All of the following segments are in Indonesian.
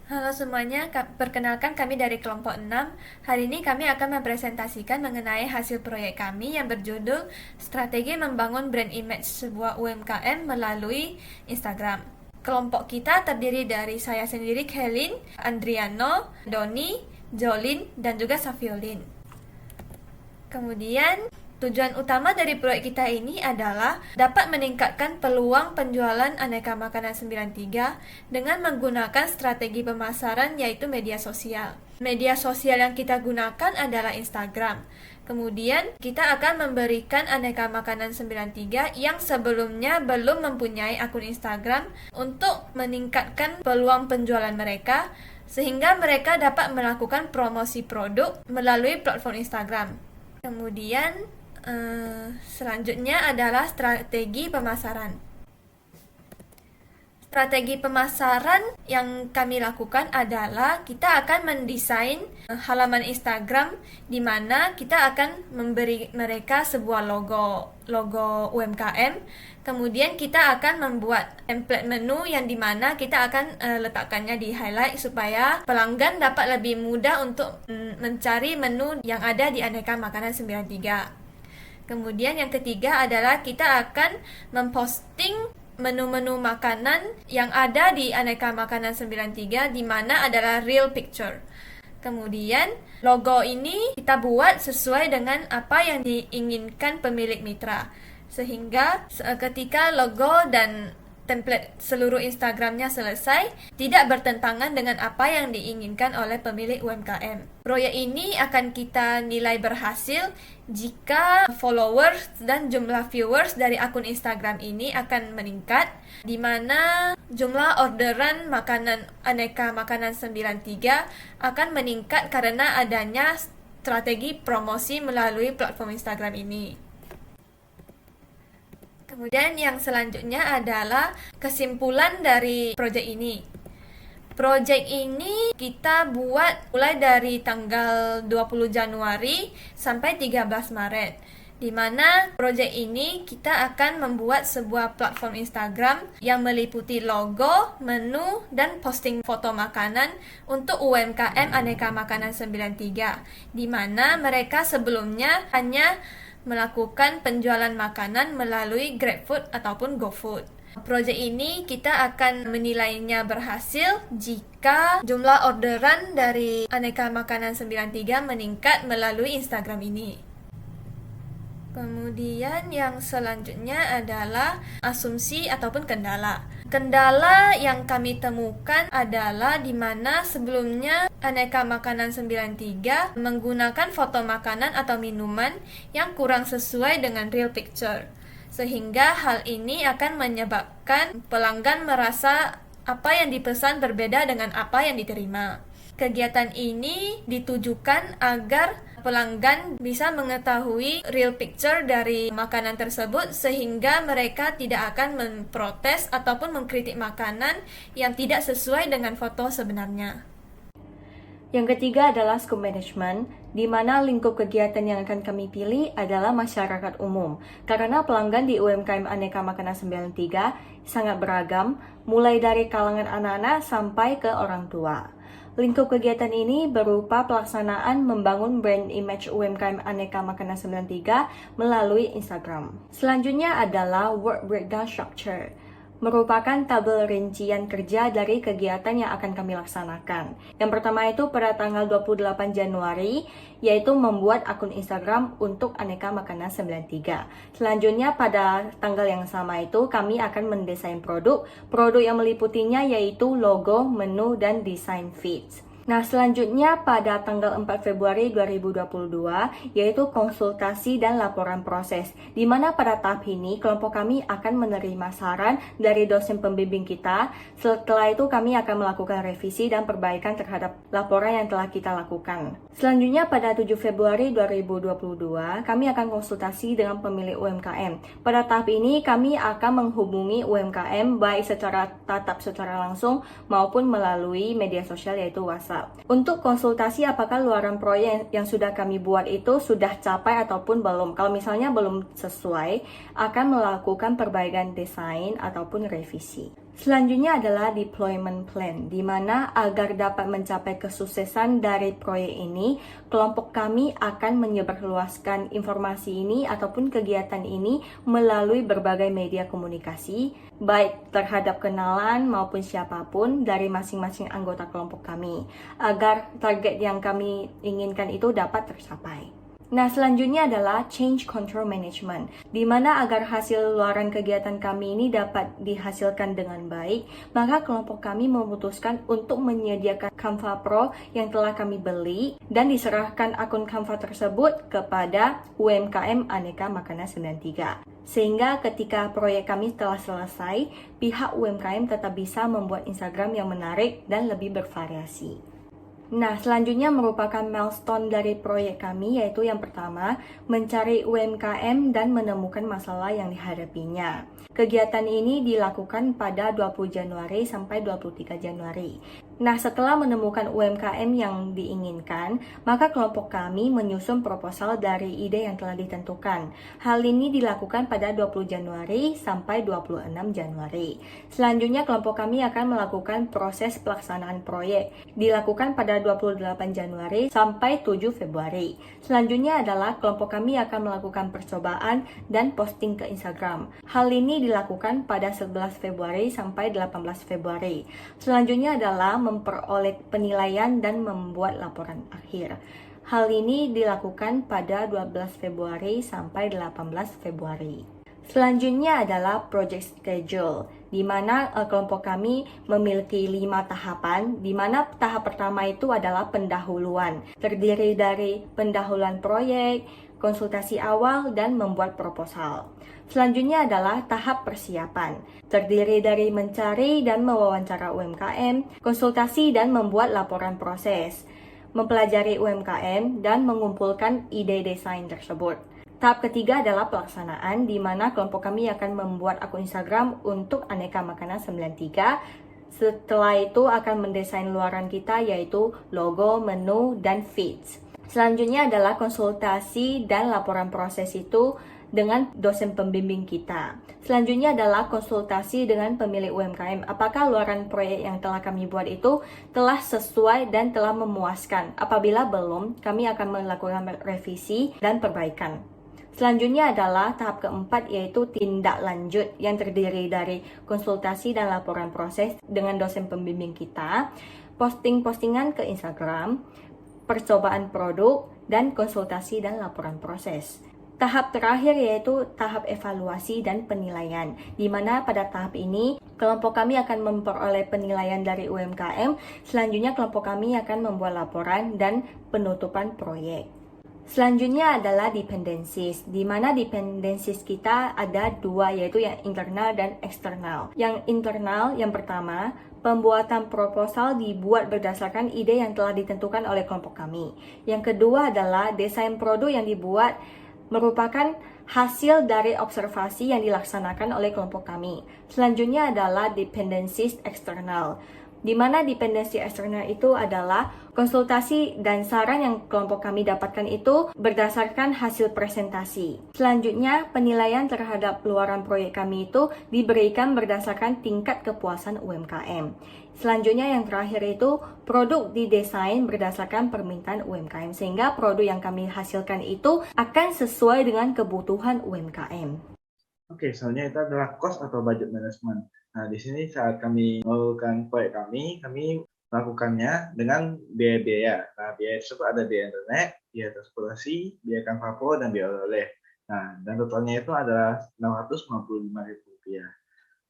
Halo semuanya, perkenalkan kami dari kelompok 6. Hari ini kami akan mempresentasikan mengenai hasil proyek kami yang berjudul Strategi Membangun Brand Image Sebuah UMKM Melalui Instagram. Kelompok kita terdiri dari saya sendiri, Kelin, Andriano, Doni, Jolin, dan juga Safiolin. Kemudian, tujuan utama dari proyek kita ini adalah dapat meningkatkan peluang penjualan aneka makanan 93 dengan menggunakan strategi pemasaran yaitu media sosial. Media sosial yang kita gunakan adalah Instagram. Kemudian kita akan memberikan aneka makanan 93 yang sebelumnya belum mempunyai akun Instagram untuk meningkatkan peluang penjualan mereka sehingga mereka dapat melakukan promosi produk melalui platform Instagram. Kemudian selanjutnya adalah strategi pemasaran. Strategi pemasaran yang kami lakukan adalah kita akan mendesain halaman Instagram di mana kita akan memberi mereka sebuah logo UMKM. Kemudian kita akan membuat template menu yang dimana kita akan letakkannya di highlight supaya pelanggan dapat lebih mudah untuk mencari menu yang ada di aneka makanan 93. Kemudian yang ketiga adalah kita akan memposting menu-menu makanan yang ada di aneka makanan 93 di mana adalah real picture. Kemudian logo ini kita buat sesuai dengan apa yang diinginkan pemilik mitra. Sehingga ketika logo dan template seluruh Instagramnya selesai, tidak bertentangan dengan apa yang diinginkan oleh pemilik UMKM. Proyek ini akan kita nilai berhasil jika followers dan jumlah viewers dari akun Instagram ini akan meningkat, di mana jumlah orderan aneka makanan 93 akan meningkat karena adanya strategi promosi melalui platform Instagram ini. Kemudian yang selanjutnya adalah kesimpulan dari proyek ini. Proyek ini kita buat mulai dari tanggal 20 Januari sampai 13 Maret. Di mana proyek ini kita akan membuat sebuah platform Instagram yang meliputi logo, menu, dan posting foto makanan untuk UMKM Aneka Makanan 93. Di mana mereka sebelumnya hanya melakukan penjualan makanan melalui GrabFood ataupun GoFood. Proyek ini kita akan menilainya berhasil jika jumlah orderan dari aneka makanan 93 meningkat melalui Instagram ini. Kemudian yang selanjutnya adalah asumsi ataupun kendala. Kendala yang kami temukan adalah di mana sebelumnya aneka makanan 93 menggunakan foto makanan atau minuman yang kurang sesuai dengan real picture. Sehingga hal ini akan menyebabkan pelanggan merasa apa yang dipesan berbeda dengan apa yang diterima. Kegiatan ini ditujukan agar pelanggan bisa mengetahui real picture dari makanan tersebut sehingga mereka tidak akan memprotes ataupun mengkritik makanan yang tidak sesuai dengan foto sebenarnya. Yang ketiga adalah scope management, di mana lingkup kegiatan yang akan kami pilih adalah masyarakat umum. Karena pelanggan di UMKM Aneka Makanan 93 sangat beragam, mulai dari kalangan anak-anak sampai ke orang tua. Lingkup kegiatan ini berupa pelaksanaan membangun brand image UMKM Aneka Makanan 93 melalui Instagram. Selanjutnya adalah work breakdown structure, merupakan tabel rincian kerja dari kegiatan yang akan kami laksanakan. Yang pertama itu pada tanggal 28 Januari, yaitu membuat akun Instagram untuk Aneka Makanan 93. Selanjutnya pada tanggal yang sama itu kami akan mendesain produk yang meliputinya yaitu logo, menu, dan desain feeds. Nah, selanjutnya pada tanggal 4 Februari 2022, yaitu konsultasi dan laporan proses, di mana pada tahap ini kelompok kami akan menerima saran dari dosen pembimbing kita. Setelah itu kami akan melakukan revisi dan perbaikan terhadap laporan yang telah kita lakukan. Selanjutnya pada 7 Februari 2022, kami akan konsultasi dengan pemilik UMKM. Pada tahap ini kami akan menghubungi UMKM baik secara tatap secara langsung maupun melalui media sosial yaitu WhatsApp. Untuk konsultasi apakah luaran proyek yang sudah kami buat itu sudah capai ataupun belum. Kalau misalnya belum sesuai, akan melakukan perbaikan desain ataupun revisi. Selanjutnya adalah deployment plan, di mana agar dapat mencapai kesuksesan dari proyek ini, kelompok kami akan menyebarluaskan informasi ini ataupun kegiatan ini melalui berbagai media komunikasi, baik terhadap kenalan maupun siapapun dari masing-masing anggota kelompok kami, agar target yang kami inginkan itu dapat tercapai. Nah, selanjutnya adalah change control management, di mana agar hasil luaran kegiatan kami ini dapat dihasilkan dengan baik, maka kelompok kami memutuskan untuk menyediakan Canva Pro yang telah kami beli dan diserahkan akun Canva tersebut kepada UMKM Aneka Makanan 93. Sehingga ketika proyek kami telah selesai, pihak UMKM tetap bisa membuat Instagram yang menarik dan lebih bervariasi. Nah, selanjutnya merupakan milestone dari proyek kami, yaitu yang pertama, mencari UMKM dan menemukan masalah yang dihadapinya. Kegiatan ini dilakukan pada 20 Januari sampai 23 Januari. Nah, setelah menemukan UMKM yang diinginkan, maka kelompok kami menyusun proposal dari ide yang telah ditentukan. Hal ini dilakukan pada 20 Januari sampai 26 Januari. Selanjutnya, kelompok kami akan melakukan proses pelaksanaan proyek. Dilakukan pada 28 Januari sampai 7 Februari. Selanjutnya adalah kelompok kami akan melakukan percobaan dan posting ke Instagram. Hal ini dilakukan pada 11 Februari sampai 18 Februari. Selanjutnya adalah memperoleh penilaian dan membuat laporan akhir. Hal ini dilakukan pada 12 Februari sampai 18 Februari. Selanjutnya adalah project schedule, di mana kelompok kami memiliki 5 tahapan, di mana tahap pertama itu adalah pendahuluan, terdiri dari pendahuluan proyek, konsultasi awal, dan membuat proposal. Selanjutnya adalah tahap persiapan, terdiri dari mencari dan mewawancara UMKM, konsultasi dan membuat laporan proses, mempelajari UMKM, dan mengumpulkan ide desain tersebut. Tahap ketiga adalah pelaksanaan, di mana kelompok kami akan membuat akun Instagram untuk Aneka Makanan 93. Setelah itu akan mendesain luaran kita, yaitu logo, menu, dan feeds. Selanjutnya adalah konsultasi dan laporan proses itu dengan dosen pembimbing kita. Selanjutnya adalah konsultasi dengan pemilik UMKM. Apakah luaran proyek yang telah kami buat itu telah sesuai dan telah memuaskan? Apabila belum, kami akan melakukan revisi dan perbaikan. Selanjutnya adalah tahap keempat, yaitu tindak lanjut yang terdiri dari konsultasi dan laporan proses dengan dosen pembimbing kita, posting-postingan ke Instagram, percobaan produk, dan konsultasi dan laporan proses. Tahap terakhir yaitu tahap evaluasi dan penilaian, di mana pada tahap ini kelompok kami akan memperoleh penilaian dari UMKM. Selanjutnya kelompok kami akan membuat laporan dan penutupan proyek. Selanjutnya adalah dependencies, di mana dependencies kita ada 2, yaitu yang internal dan eksternal. Yang internal, yang pertama, pembuatan proposal dibuat berdasarkan ide yang telah ditentukan oleh kelompok kami. Yang kedua adalah desain produk yang dibuat merupakan hasil dari observasi yang dilaksanakan oleh kelompok kami. Selanjutnya adalah dependencies eksternal, di mana dependensi eksternal itu adalah konsultasi dan saran yang kelompok kami dapatkan itu berdasarkan hasil presentasi. Selanjutnya, penilaian terhadap luaran proyek kami itu diberikan berdasarkan tingkat kepuasan UMKM. Selanjutnya yang terakhir itu produk didesain berdasarkan permintaan UMKM, sehingga produk yang kami hasilkan itu akan sesuai dengan kebutuhan UMKM. Oke, selanjutnya itu adalah cost atau budget management. Nah, di sini saat kami melakukan proyek kami melakukannya dengan biaya-biaya. Nah, biaya tersebut ada biaya internet, biaya transportasi, biaya Canva Pro, dan biaya oleh. Nah, dan totalnya itu adalah Rp695.000.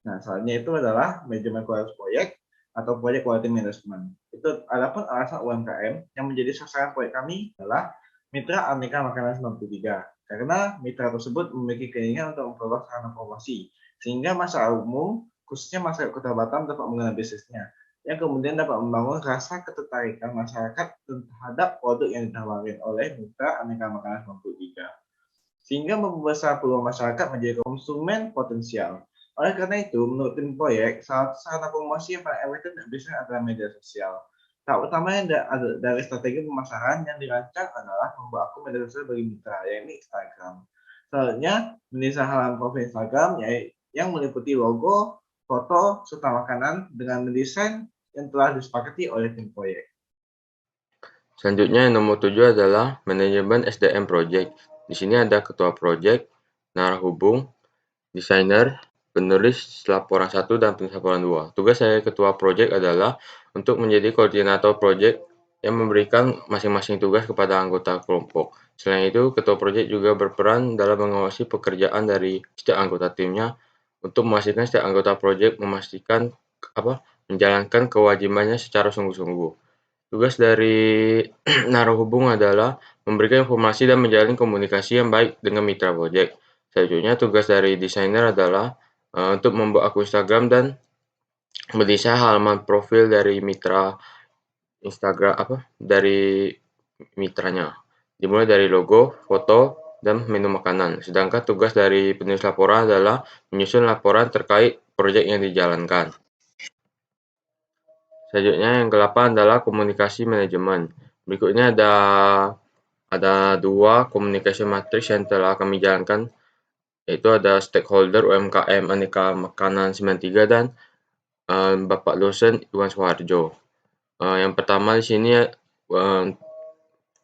Nah, selanjutnya itu adalah manajemen kualitas proyek atau proyek quality management. Itu adapun alasan UMKM yang menjadi sasaran proyek kami adalah Mitra Aneka Makanan 93. Karena mitra tersebut memiliki keinginan untuk memperluas sarana promosi, sehingga masyarakat umum, khususnya masyarakat Kota Batam, dapat mengenal bisnisnya, yang kemudian dapat membangun rasa ketertarikan masyarakat terhadap produk yang ditawarkan oleh Mitra Aneka Makanan 93, sehingga membesar peluang masyarakat menjadi konsumen potensial. Oleh karena itu, menurut tim proyek, salah satu sarana promosi yang paling efektif dan bisnis adalah media sosial. Tahap utamanya dari strategi pemasaran yang dirancang adalah membuat akun media sosial bagi mitra, yaitu Instagram. Selanjutnya, mendesain halaman profil Instagram yang meliputi logo, foto serta makanan dengan mendesain yang telah disepakati oleh tim proyek. Selanjutnya yang nomor 7 adalah manajemen SDM project. Di sini ada ketua project, narah hubung, desainer, penulis laporan 1 dan penulis laporan 2. Tugas saya ketua project adalah untuk menjadi koordinator project yang memberikan masing-masing tugas kepada anggota kelompok. Selain itu, ketua project juga berperan dalam mengawasi pekerjaan dari setiap anggota timnya untuk memastikan setiap anggota project menjalankan kewajibannya secara sungguh-sungguh. Tugas dari naruh hubung adalah memberikan informasi dan menjalin komunikasi yang baik dengan mitra project. Selanjutnya, tugas dari desainer adalah untuk membuat akun Instagram dan mendesain halaman profil dari dari mitranya, dimulai dari logo, foto, dan menu makanan. Sedangkan tugas dari penulis laporan adalah menyusun laporan terkait proyek yang dijalankan. Selanjutnya yang ke-8 adalah komunikasi manajemen. Berikutnya ada 2 communication matrix yang telah kami jalankan, yaitu ada stakeholder UMKM Aneka Makanan 93 dan Bapak dosen Iwan Suharjo. Yang pertama di sini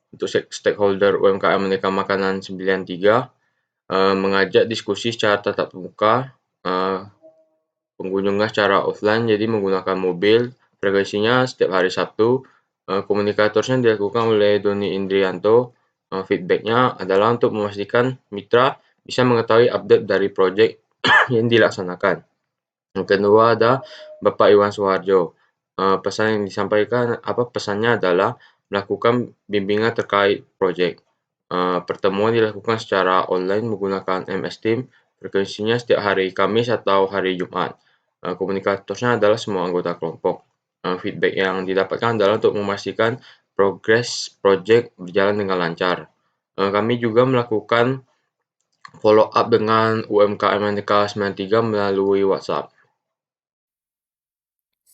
untuk stakeholder UMKM Aneka Makanan 93 mengajak diskusi secara tatap muka, pengunjungnya secara offline, jadi menggunakan mobil. Frekuensinya setiap hari Sabtu. Komunikatornya dilakukan oleh Doni Indrianto. Feedbacknya adalah untuk memastikan mitra bisa mengetahui update dari proyek yang dilaksanakan. Yang kedua ada Bapak Iwan Suharjo. Pesan yang disampaikan pesannya adalah melakukan bimbingan terkait proyek. Pertemuan dilakukan secara online menggunakan MS Teams. Frekuensinya setiap hari Kamis atau hari Jumat. Komunikatornya adalah semua anggota kelompok. Feedback yang didapatkan adalah untuk memastikan progres proyek berjalan dengan lancar. Kami juga melakukan follow up dengan UMKM Aneka 93 melalui WhatsApp.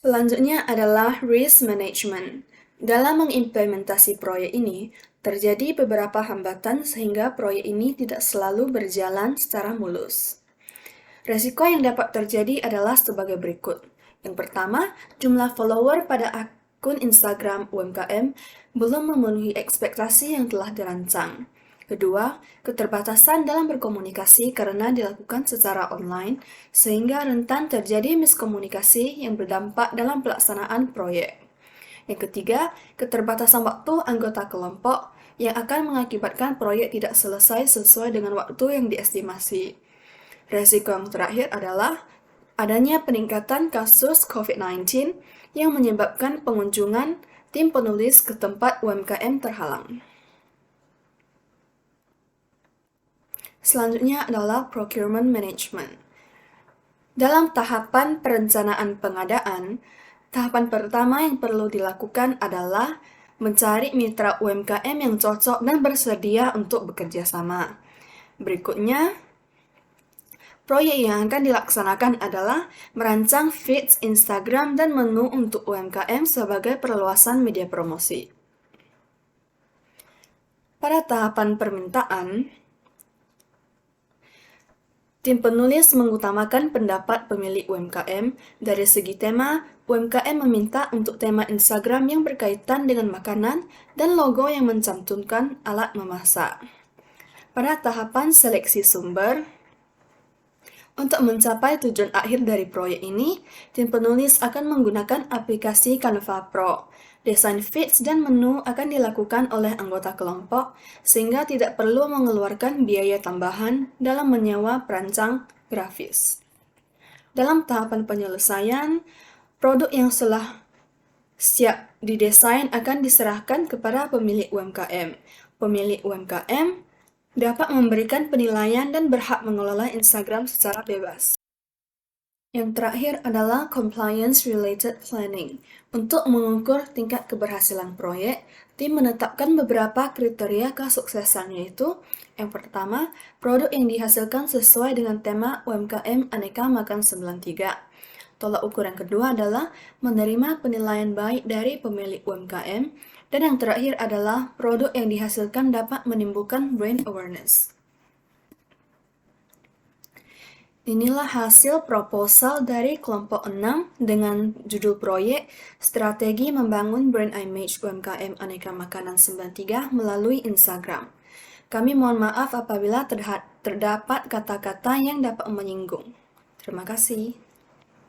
Selanjutnya adalah risk management. Dalam mengimplementasi proyek ini, terjadi beberapa hambatan sehingga proyek ini tidak selalu berjalan secara mulus. Resiko yang dapat terjadi adalah sebagai berikut. Yang pertama, jumlah follower pada akun Instagram UMKM belum memenuhi ekspektasi yang telah dirancang. Kedua, keterbatasan dalam berkomunikasi karena dilakukan secara online, sehingga rentan terjadi miskomunikasi yang berdampak dalam pelaksanaan proyek. Yang ketiga, keterbatasan waktu anggota kelompok yang akan mengakibatkan proyek tidak selesai sesuai dengan waktu yang diestimasi. Resiko yang terakhir adalah adanya peningkatan kasus COVID-19 yang menyebabkan pengunjungan tim penulis ke tempat UMKM terhalang. Selanjutnya adalah procurement management. Dalam tahapan perencanaan pengadaan, tahapan pertama yang perlu dilakukan adalah mencari mitra UMKM yang cocok dan bersedia untuk bekerja sama. Berikutnya, proyek yang akan dilaksanakan adalah merancang feeds Instagram dan menu untuk UMKM sebagai perluasan media promosi. Pada tahapan permintaan, tim penulis mengutamakan pendapat pemilik UMKM. Dari segi tema, UMKM meminta untuk tema Instagram yang berkaitan dengan makanan dan logo yang mencantumkan alat memasak. Pada tahapan seleksi sumber, untuk mencapai tujuan akhir dari proyek ini, tim penulis akan menggunakan aplikasi Canva Pro. Desain feeds dan menu akan dilakukan oleh anggota kelompok, sehingga tidak perlu mengeluarkan biaya tambahan dalam menyewa perancang grafis. Dalam tahapan penyelesaian, produk yang telah siap didesain akan diserahkan kepada pemilik UMKM. Pemilik UMKM dapat memberikan penilaian dan berhak mengelola Instagram secara bebas. Yang terakhir adalah compliance-related planning. Untuk mengukur tingkat keberhasilan proyek, tim menetapkan beberapa kriteria kesuksesan, yaitu yang pertama, produk yang dihasilkan sesuai dengan tema UMKM Aneka Makan 93. Tolak ukur yang kedua adalah menerima penilaian baik dari pemilik UMKM. Dan yang terakhir adalah produk yang dihasilkan dapat menimbulkan brand awareness. Inilah hasil proposal dari kelompok 6 dengan judul proyek Strategi Membangun Brand Image UMKM Aneka Makanan 93 melalui Instagram. Kami mohon maaf apabila terdapat kata-kata yang dapat menyinggung. Terima kasih.